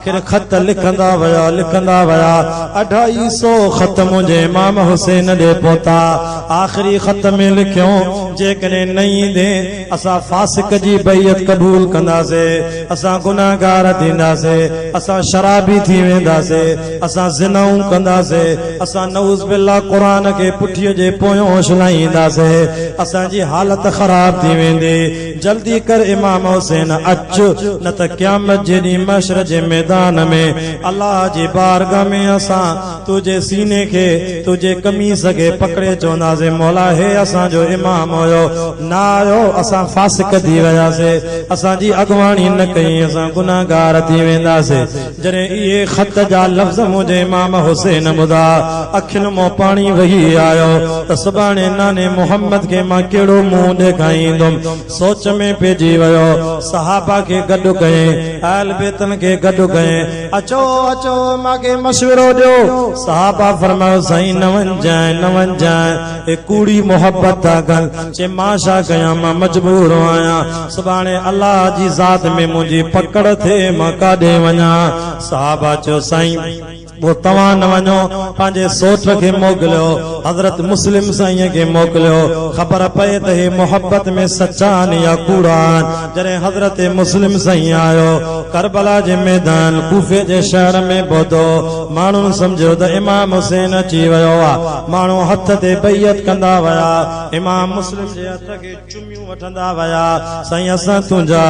खत लिखंदा वया 250 खत मुझे इमाम हुसैन दे पोता आखिरी खत में लिखियो जेकने नहीं दे असा फासिक जी बैयत कबूल कंदासे असा गुनाहगार थींदासे असा शराबी थी वेंदासे असा ज़िनाऊं कंदासे असा नऊज़ बिल्लाह कुरान के पुठियो जे पोयो छलाईंदासे असा जी हालत खराब थी वेंदी जल्दी कर इमाम हुसैन अच न त क़यामत जे ॾींहुं महशर जे मैदान में अल्लाह जी बारगाह में असा तुझे सीने के तुझे कमीस के पकड़े चवंदासे मौला हे असा जो इमाम होयो ना आयो असा फासिक थी वयासे असा जी अगवाणी न कई असा गुनाहगार थी वेंदासे जरे ये खत जा लफ्ज मुझे इमाम हुसैन बुधा अखिन मो पानी वही आयो त सुभाणे नाने मोहम्मद के मां केड़ो मुंह देखाईंदुम सोच में पेजी वयो सहाबा के गडु कए आल बेतन के गडु कए अचो अचो माके मशवरो दो सहाबा फरमायो सही न वन जाए ए कूड़ी मोहब्बत था गल चे माशा कया मां मजबूर आया सुभाणे अल्लाह जी जात में मुझी पकड़ थे मां काडे वना सहाबा चो साईं वो तवा न वनो पांजे सोच के मोकलियो हजरत मुस्लिम साईं के मोकलियो खबर पे त हे मोहब्बत में सच्चा या कूड़ा जरे हजरत मुस्लिम साईं आयो करबला जे मैदान कूफे जे शहर में बोधो मानू समझो त इमाम हुसैन अची वयो आ मानू हथ ते बैयत कंदा वया इमाम मुस्लिम जे हथ के चुमियूं वठंदा वया साईं असा तुंजा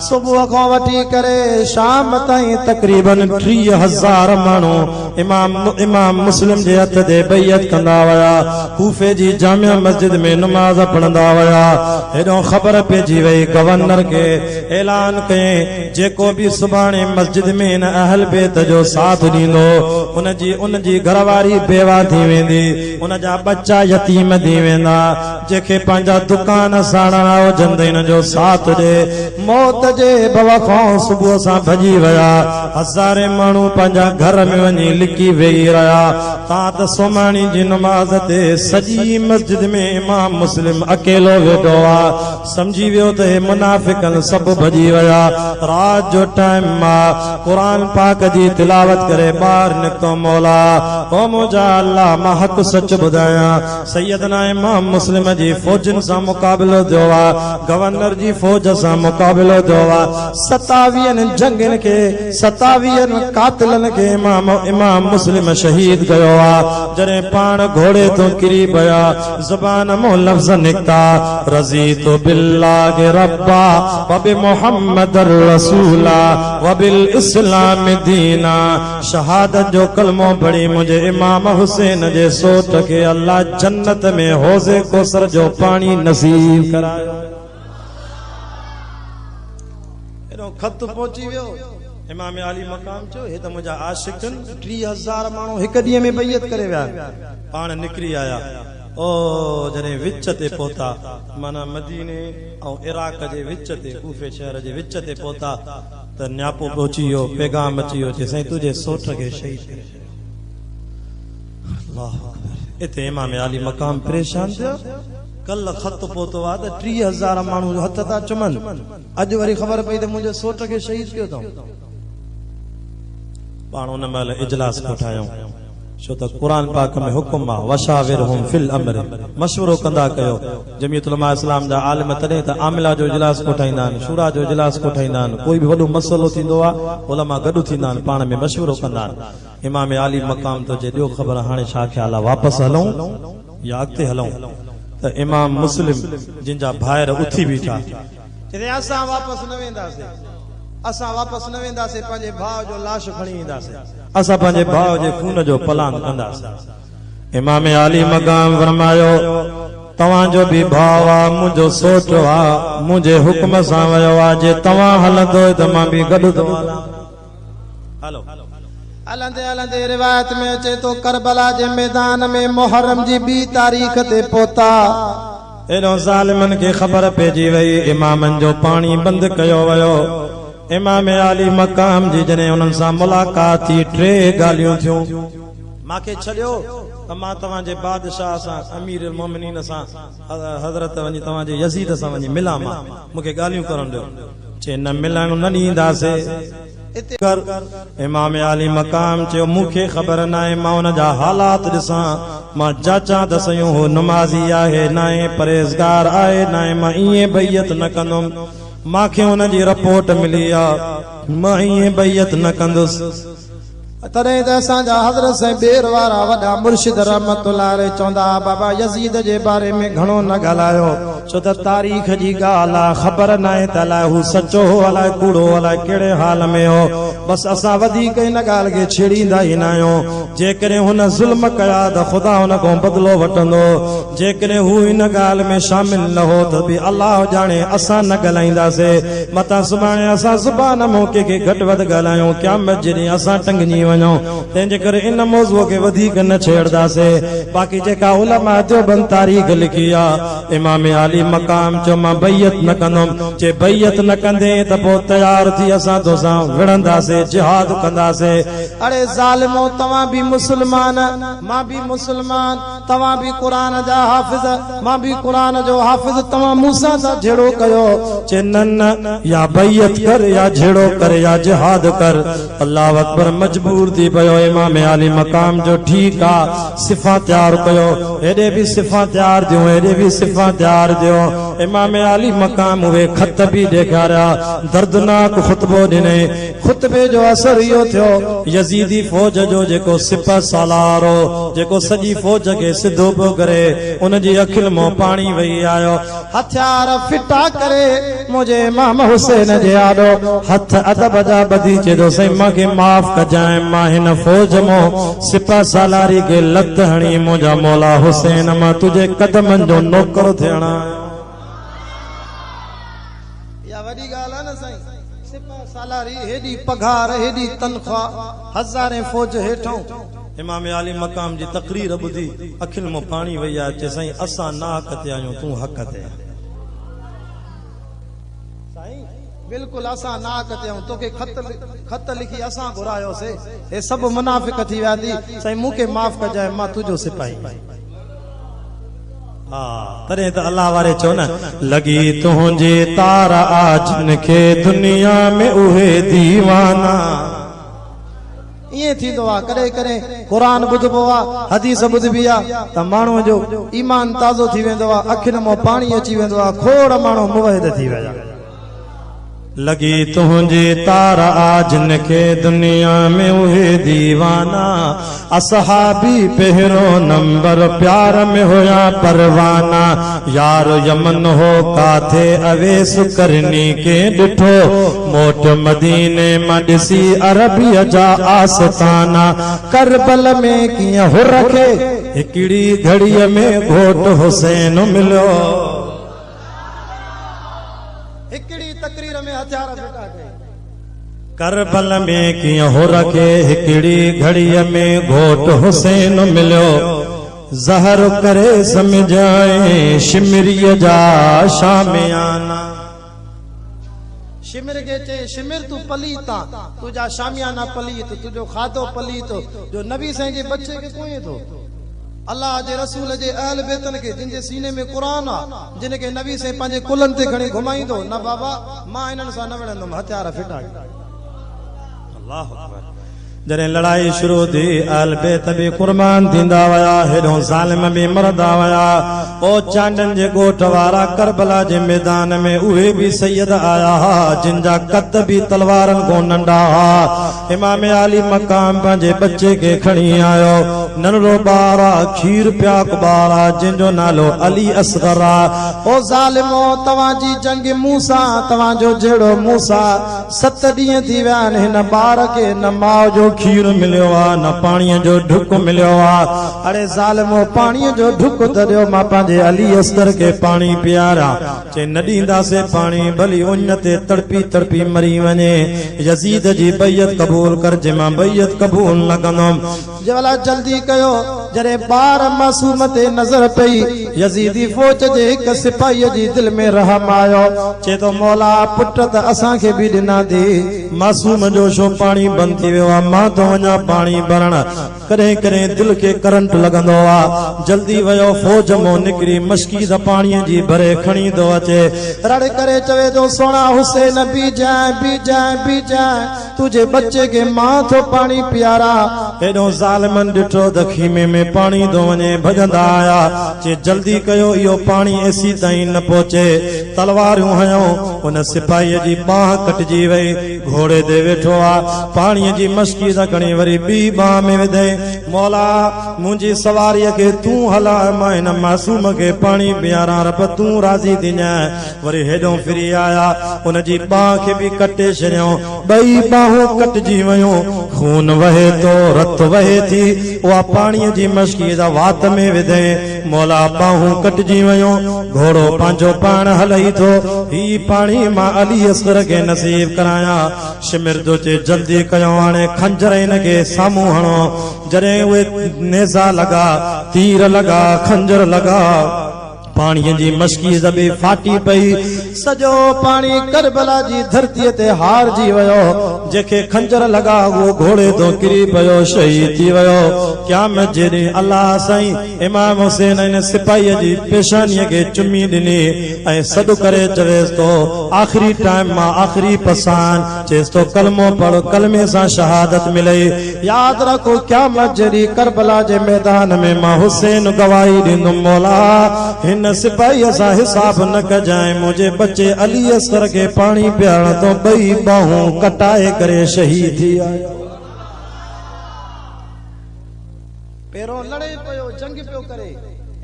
सुबह को वठी करे शाम ताईं तकरीबन 30,000 मानू इमाम मुस्लिम जे हथ ते बैयत कंदा वया कूफे जी जामिया मस्जिद में नमाज पढ़ंदा वया हेडो खबर पेजी वई गवर्नर के ऐलान कए जेको भी सुभाणे मस्जिद में इन अहल बेत जो साथ दींदो उन जी घरवारी बेवा थी वेंदी उन जा बच्चा यतीम थी वेंदा जेके पंहिंजा दुकान साड़ना हुजंदे इन जो साथ दे मौत जे बवा खां सुबह सां भजी वया हज़ारे माण्हू पंहिंजा घर में वञी लिकी वेही रहा ता त सोमाणी जी नमाज ते सजी मस्जिद में इमाम मुस्लिम अकेलो वेठो आ समझी वियो त हे मुनाफिकन सब भजी वया रात जो टाइम मा कुरान पाक जी तिलावत करे बाहर निकतो मौला ओ मुझा अल्लाह मां हक सच बुधाया सैयदना इमाम मुस्लिम जी फौजन सा मुकाबलो थियो आ गवर्नर जी फौज सा मुकाबलो थियो आ 27 जंगन के 27 कातिलन के इमाम मुस्लिम शहीद गयो आ जरे पान घोड़े तो किरी पया जुबान मो लफ्ज निकता रजी तो बिल्लाह रब्बा व बि मुहम्मदर रसूला व बिल इस्लाम दीना शहादत जो कलमो पढ़ी मुझे इमाम हुसैन जे सोट के अल्लाह जन्नत में हौज़े कौसर जो पानी नसीब करायो एनो खत पहुंची वियो इमाम अली मकाम चो हे त मुझा आशिकन 30,000 माण्हू हिक ॾींहं में बैयत करे विया पाण निकरी आया ओ जने विच ते पहुता माना मदीने ऐं इराक जे विच ते कूफे शहर जे विच ते पहुता त न्यापो पहुची वियो पैगाम अची वियो जे साईं तुझे सोठ खे शहीद करे अल्लाह इते इमाम अली मकाम परेशान थियो कल खत पहुतो आ त 30,000 माण्हू हथ था चुमन अॼु वरी ख़बर पई त मुंहिंजे सोठ खे शहीद कयो अथऊं पाण उन महिल इजलास कोठायो छो त कुरान पाक में हुकुम आ वशाविरहुम फिल अम्र मशवरो कंदा कयो जमीयत उलमा इस्लाम जा आलिम तॾहिं त आमिला जो इजलास कोठाईंदा आहिनि शूरा जो इजलास कोठाईंदा आहिनि कोई बि वॾो मसइलो थींदो आहे उलमा गॾु थींदा आहिनि पाण में मशवरो कंदा आहिनि इमाम अली मकाम तो जे ॾियो ख़बर हाणे छा ख़्याल आहे वापसि हलूं या अॻिते हलूं त इमाम मुस्लिम जिन जा भाइर उथी बीठा असां वापसि न वेंदासीं पंहिंजे भाउ जो लाश खणी ईंदासीं असां पंहिंजे भाउ जे खून जो पलान कंदासीं इमाम अली मकाम फरमायो तव्हां जो बि भाउ आहे मुंहिंजो सोट आहे मुंहिंजे हुक्म सां वियो आहे जे तव्हां हलंदो त मां बि गॾु थो हलां हलो हलंदे हलंदे रिवायत में अचे तो करबला जे मैदान में मुहर्रम जी 2 तारीख ते पहुता एॾो ज़ालिमन खे ख़बर पइजी वई इमामन जो पाणी बंदि कयो वियो इमाम अली मकाम जी जने उन्हनि सां मुलाक़ात थी 3 ॻाल्हियूं थियूं मांखे छॾियो त मां तव्हांजे बादशाह सां अमीर मोमिनीन सां हज़रत वञी तव्हांजे यज़ीद सां वञी मिलां मूंखे ॻाल्हियूं करण ॾियो चे न मिलण न ॾींदासीं इमाम आली मकाम चयो मूंखे ख़बर नाहे मां उन जा हालात ॾिसां मां जाचां त सयूं हो नमाज़ी आहे नाहे परहेज़गार आहे नाहे मां ईअं बैयत न कंदुमि मांखे उन जी रिपोर्ट मिली आहे मां ईअं बैयत न कंदुसि तॾहिं त असांजा हज़रत साईं ॿेर वारा वॾा मुर्शिद रहमतुल्लाह अलैह चवंदा बाबा यज़ीद जे बारे में घणो न ॻाल्हायो छो त तारीख़ जी ॻाल्हि आहे ख़बर नाहे त अलाए हू सचो हो अलाए कूड़ो अलाए कहिड़े हाल में हो बसि असां वधीक हिन ॻाल्हि खे छेड़ींदा ई न आहियूं जेकॾहिं हुन ज़ुल्म कया त ख़ुदा हुन खां बदिलो वठंदो जेकॾहिं हू हिन ॻाल्हि में शामिल न हो त बि अलाह ॼाणे असां न ॻाल्हाईंदासीं मतां सुभाणे असां ज़ुबान मौक़े खे घटि वधि ॻाल्हायूं क़यामत जे ॾींहुं असां टंगजी वञूं तंहिंजे करे इन मौज़ूअ खे वधीक न छेड़दासीं बाक़ी जेका उलमा देवबंद तारीख़ लिखी आहे इमाम आली मकाम चयो मां बैयत न कंदुमि जे बैयत न कंदे त पोइ तयार थी असां तोसां विढ़ंदासीं जिहाद कंदासीं अरे ज़ालिमो तव्हां बि मुस्लमान मां बि मुस्लमान तव्हां बि क़ुरान जा हाफ़िज़ मां बि क़ुरान जो हाफ़िज़ तव्हां मूंसां सां झेड़ो कयो चे न या बैयत कर या झेड़ो कर या जिहाद कर अल्लाह अकबर मजबूर थी पियो इमाम आली मकाम जो ठीकु आहे सिफ़ा तयारु कयो हेॾे बि सिफ़ा तयारु थियूं हेॾे बि सिफ़ा तयारु थियो इमाम आली मकाम उहे ख़त बि ॾेखारिया दर्दनाक ख़ुतबो ॾिने ख़ुतबे जो असर इहो थियो यज़ीदी फ़ौज जो जेको सिपह सालार हो जेको सॼी फ़ौज खे सिधो पियो करे उन जी अखियुनि मां पाणी वही आयो हथियार फिटा करे मुंहिंजे इमाम हुसैन जे आॾो हथ अदब जा ॿधी चए थो साईं मूंखे माफ़ कजांइ मां हिन फ़ौज मां सिपह सालारी खे लत हणी मुंहिंजा मौला हुसैन मां तुंहिंजे कदमनि जो नौकर थियण या वॾी ॻाल्हि आहे न साईं सिपह सालारी हेॾी पघार हेॾी तनख़्वाह हज़ारे फ़ौज हेठों इमाम आली मकाम जी तक़रीर ॿुधी अखियुनि मां पाणी वही आहे चए साईं असां नाहक ते आहियूं तूं हक़ ते बिल्कुल असां नाहक ते आहियूं तोखे ख़त लिखी असां घुरायोसीं हे सभु मुनाफ़िक थी विया थी साईं मूंखे माफ़ कजांइ मां तुंहिंजो सिपाही तॾहिं त अल्लाह वारे चओ न लॻी तुंहिंजे तार आजन खे दुनिया में उहे दीवाना ईअं थींदो आहे कॾहिं कॾहिं क़ुरान ॿुधबो आहे हदीस ॿुधबी आहे त माण्हूअ जो ईमान ताज़ो थी वेंदो आहे अखियुनि मां पाणी अची वेंदो आहे खोड़ माण्हू मुवहिद थी विया लगी तुझे तारा जिन के दुनिया में उहे दीवाना असहाबी पहरो नंबर प्यार में होया परवाना यार यमन हो काथे अवेस करनी के डिठो मोट मदीने मडसी अरबी जा आस्ताना करबल में किया हो रखे हिकड़ी घड़ी में घोट हुसैन मिलो तकरीर में हथियार फिटा कई करबल में किया हो रखे हिकड़ी घड़ी में घोट हुसैन मिलो जहर करे समझाए शिमरिय जा शामियाना शिमिर के चे शिमिर तू पलीता तुझा शामियाना पलीत तुझो खादो पलीत जो नबी साईं जे बच्चे के कोई थो अल्लाह जे रसूल जे अहल बेतन के जिन जे सीने में कुरान आ जिन के नबी से पंजे कुलन ते खणी घुमाईंदो न बाबा मां इनन सा न विड़ंदम हथियार फिटा अल्लाह अकबर जॾहिं लड़ाई शुरू थी अहल बेत बि कुर्बान थींदा विया हेॾो ज़ालिम बि मरदा विया ओ चांडन जे ॻोठ वारा करबला जे मैदान में उहे बि सैयद आया हा जिन जा कद बि तलवारनि खां नंढा हा इमाम आली मकाम पंहिंजे बच्चे खे खणी आयो नंढो ॿार आहे खीर प्याक ॿार आहे जंहिंजो नालो अली असगर आहे ओ ज़ालिमो तव्हांजी जंग मूसा तव्हांजो जहिड़ो मूसा 7 ॾींहं थी विया आहिनि हिन ॿार खे न माउ जो खीर मिलियो आहे न पाणीअ जो ढुक मिलियो आहे अरे ज़ालिमो पाणीअ जो ढुक त ॾियो मां पंहिंजे अली असगर खे पाणी पीआरिया चए न ॾींदासीं पाणी भली उन ते तड़पी तड़पी मरी वञे यज़ीद जी बैयत क़बूल कर जे मां बैयत क़बूल न कंदुमि जवला जल्दी कयो जॾहिं ॿार मासूम ते नज़र पई यज़ीदी फ़ौज जे हिकु सिपाहीअ जी दिलि में रहम आयो चए थो मौला पुट त असांखे बि ॾिना थी मासूम जो छो पानी बंद थी वियो आहे मां तो वञा पानी भरण कॾहिं कॾहिं दिल खे करंट लॻंदो आहे जल्दी वियो फौज मां निकिरी मशकी द पाणीअ जी भरे खणी थो अचे रड़ करे चवे थो सोना हुसैन बीजाए तुझे बच्चे के मां तो पानी पियारा हेॾो ज़ालिमन ॾिठो त खीमे में पाणी थो वञे भॼंदा आया जे जल्दी कयो इहो पाणी एसी ताईं न पहुचे तलवारूं हयूं उन सिपाहीअ जी बाह कटजी वई घोड़े ते वेठो आहे पाणीअ जी मशकी त खणी वरी ॿी बाह में विधई मौला मुंहिंजी सवारीअ खे तूं हलाए मां हिन मासूम खे पाणी पियारां रब तूं राज़ी थी ॼाए वरी हेॾो फिरी आया उन जी बाह खे बि कटे छॾियऊं ॿई बाहूं कटजी वयूं खून वहे थो रत वहे थी उहा पाणीअ जी मशकी त वात में विधई मौला बाहूं कटजी वयूं घोड़ो पंहिंजो पाण हलई थो ही पाणी मां अली असगर खे नसीब करायां शिमिर जो चे जल्दी कयो हाणे खंजर हिन खे साम्हूं हणो जॾहिं उहे नेज़ा लॻा तीर लॻा खंजर लॻा पाणीअ जी मशकी ज़बी फाटी पई सॼो पाणी करबला जी धरतीअ ते हारजी वियो जेके खंजर लॻा उहो घोड़े तो किरी पियो शहीद थी वियो क़यामत जे ॾींहुं अल्लाह साईं इमाम हुसैन इन सिपाहीअ जी पेशानीअ खे चुमी ॾिनी ऐं सॾु करे चवेसि थो आख़िरी टाइम मां आख़िरी पसान चएसि थो कलमो पढ़ कलमे सां शहादत मिलई यादि रखो क़यामत जे ॾींहुं करबला जे मैदान में मां हुसैन गवाही ॾींदुमि मौला हिन सिपाहीअ सां हिसाब न कजाए मुंहिंजे बच्चे अली असगर खे पाणी पियारण तो ॿई बाहूं कटाए करे शहीद थी आयो पहिरों लड़े पियो जंग पियो करे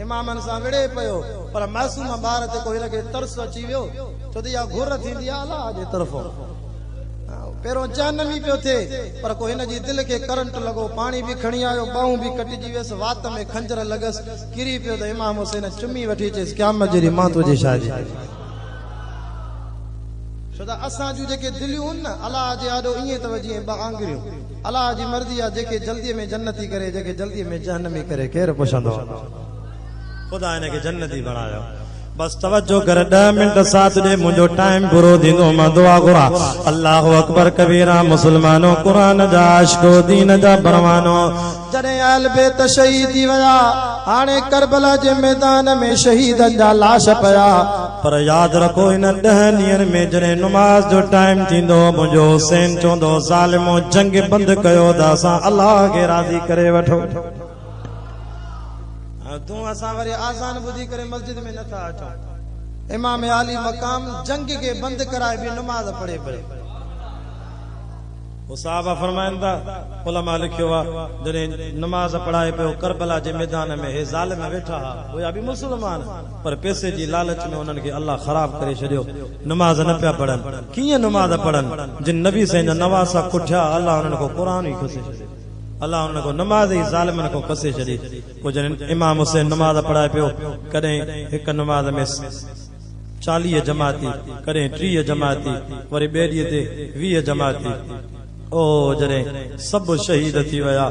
इमामनि सां विड़े पियो पर मासूम ॿार ते कोई हिनखे तरस अची वियो छो त इहा घुर थींदी आहे अलाह जे तरफ़ो पहिरों जानमी पियो थिए पर कोई हिन जी दिलि खे करंट लॻो पाणी बि खणी आयो बाहूं बि कटिजी वियसि वात में खंजर लॻसि किरी पियो त इमाम हुसैन चुमी वठी चयसि क़यामत जे ॾींहुं मां तुंहिंजी शादी छो त असां जूं जेके दिलियूं आहिनि न अलाह जे आॾो ईअं अथव जीअं ॿ आङुरियूं अलाह जी मर्ज़ी आहे जेके जल्दीअ में जन्नती करे जेके जल्दीअ में जहन्नमी करे केरु पुछंदो ख़ुदा हिन खे जन्नती बणायो बस तवज्जो कर 10 मिनट साथ दे मुझो टाइम पूरो थींदो मां दुआ घुरा अल्लाह अकबर कबीरा मुसलमानो कुरान जा आशिको दीन जा परवानो जॾहिं अहल बैत शहीद थी विया हाणे करबला जे मैदान में शहीदनि जा लाश पिया पर यादि रखो इन 10 ॾींहंनि में जॾहिं नमाज जो टाइम थींदो मुंहिंजो हुसैन चवंदो ज़ालिमो जंग बंदि कयो त असां अल्लाह खे राज़ी करे वठो तूं असां वरी आज़ान ॿुधी करे मस्जिद में नथा अचूं इमाम आली मकाम जंग के बंद कराए भी नमाज पढ़े पड़े वो साहबा फरमाइनि था उलमा लिखियो आहे जॾहिं नमाज पढ़ाए पियो करबला जे मैदान में हे ज़ालिम वेठा हुआ बि मुसलमान पर पैसे जी लालच में उन्हनि खे अल्लाह ख़राब करे छॾियो नमाज न पिया पढ़नि कीअं नमाज पढ़नि जिन नबी साईं जा नवासा कुठिया अल्लाह उन्हनि को क़ुरान ई खसे छॾियो अल्लाह उन को नमाज ही ज़ालिमन को कसे छॾी पोइ जॾहिं इमाम हुसैन नमाज पढ़ाए पियो कॾहिं हिकु नमाज में 40 जमाती कॾहिं 30 जमाती वरी ॿिए ॾींहं ते 20 जमाती ओ जॾहिं सभु शहीद थी विया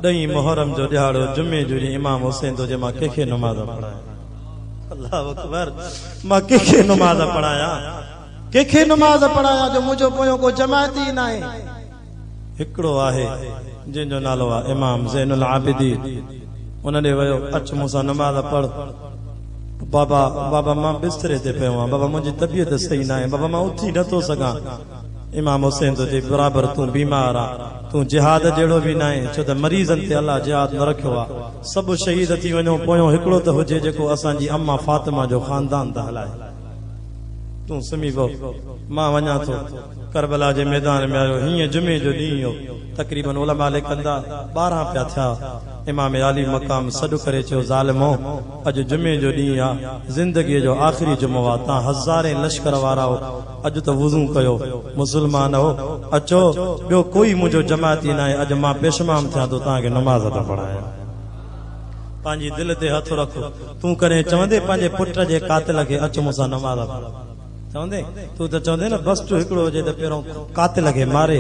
10 मुहर्रम जो ॾियारो जुमे जो ॾींहुं इमाम हुसैन तो जे मां कंहिंखे नमाज पढ़ाया अल्लाह अकबर मां कंहिंखे नमाज पढ़ाया कंहिंखे नमाज पढ़ाया जो मुंहिंजो पोयों को जमाती न आहे हिकिड़ो आहे जिन जो नालो आहे इमाम ज़ैनुल आबिदीन उन ॾे वियो अच मूंसां नमाज पढ़ बाबा बाबा मां बिस्तरे ते पियो आहियां बाबा मुंहिंजी तबियत सही न आहे बाबा मां उथी नथो सघां इमाम हुसैन तो चई बराबरि तूं बीमार आहे तूं जिहाद जहिड़ो बि न आहे छो त मरीज़नि ते अलाह जिहाद न रखियो आहे सभु शहीद थी वञो पोयों हिकिड़ो त हुजे जेको असांजी अम्मा फातिमा जो ख़ानदान त हलाए तूं सुम्ही पओ मां वञा थो करबला जे मैदान में आयो हीअं जुमे जो ॾींहुं हो तक़रीबन उलमा लिखंदा 12 पिया थिया इमाम आली मकाम सॾु करे चयो ज़ालिमो अॼु जुमे जो ॾींहुं आहे ज़िंदगीअ जो आख़िरी जुमो आहे तव्हां हज़ारे लश्कर वारा हो अॼु त वुज़ू कयो मुसलमान हो अचो ॿियो कोई मुंहिंजो जमाती न आहे अॼु मां पेशमाम थियां थो तव्हांखे नमाज़ थो पढ़ायां पंहिंजी दिलि ते हथ रखो तूं कॾहिं चवंदे पंहिंजे पुट जे कातिल खे अच मूंसां नमाज़ पढ़ चवंदे तूं त चवंदे न बस तूं हिकिड़ो हुजे त पहिरों कातिल खे मारे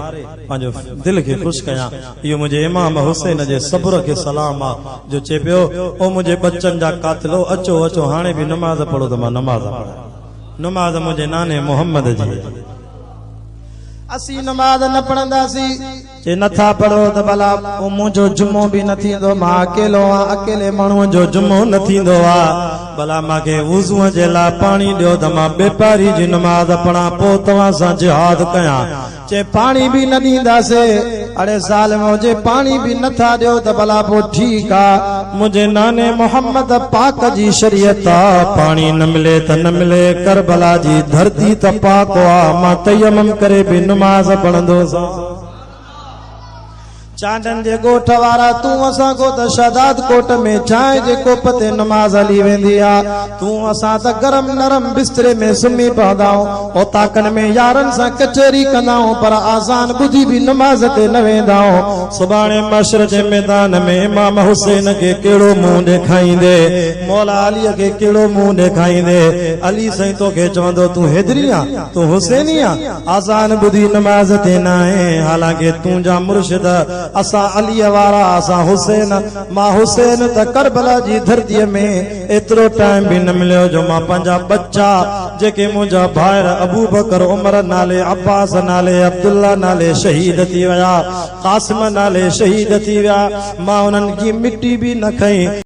पंहिंजो दिलि खे ख़ुशि कयां इहो मुंहिंजे इमाम हुसैन जे सब्र खे सलाम आहे जो चए पियो ओ मुंहिंजे बच्चनि जा कातिलो अचो अचो हाणे बि नमाज़ पढ़ो त मां नमाज़ पढ़ां नमाज़ मुंहिंजे नाने मोहम्मद जी असी नमाज न पढ़ंदासी जे नथा पढ़ो त भला मुंहिंजो जुमो बि न थींदो मां अकेलो आं अकेले माण्हूअ जो जुमो न थींदो आहे भला मूंखे वुज़ूअ जे लाइ पाणी ॾियो त मां बेपारी जी नमाज पढ़ां पोइ तव्हां सां जिहाद कयां जे पाणी बि न ॾींदासीं अड़े साल में जे पाणी बि नथा ॾियो त भला पोइ ठीकु आहे मुंहिंजे नाने मोहम्मद पाक जी शरीयत आहे पाणी न मिले त न मिले करबला जी धरती त पाक आहे मां तयमम करे बि नमाज पढ़ंदोसां चांडन जे ॻोठ वारा तूं असां को त शहदाद कोट में चांहि जे कोप ते नमाज हली वेंदी आहे तूं असां त गरम नरम बिस्तरे में सुम्ही पवंदा आहियूं ओताकनि में यारनि सां कचहरी कंदा आहियूं पर आज़ान ॿुधी बि नमाज ते न वेंदा आहियूं सुभाणे मशर जे मैदान में इमाम हुसैन खे कहिड़ो मुंहुं ॾेखारींदे मौला अलीअ खे कहिड़ो मुंहुं ॾेखारींदे अली साईं तोखे चवंदो तूं हैदरी आहीं तूं हुसैनी आहीं आज़ान ॿुधी नमाज ते न आहे हालांकि तुंहिंजा मुर्शिद असां अलीअ वारा असां हुसैन मां हुसैन त करबला जी धरतीअ में एतिरो टाइम बि न मिलियो जो मां पंहिंजा बच्चा जेके मुंहिंजा भाइर अबू बकर उमर नाले अब्बास नाले अब्दुल्ला नाले शहीद थी विया क़ासिम नाले शहीद थी विया मां उन्हनि जी मिटी बि न खई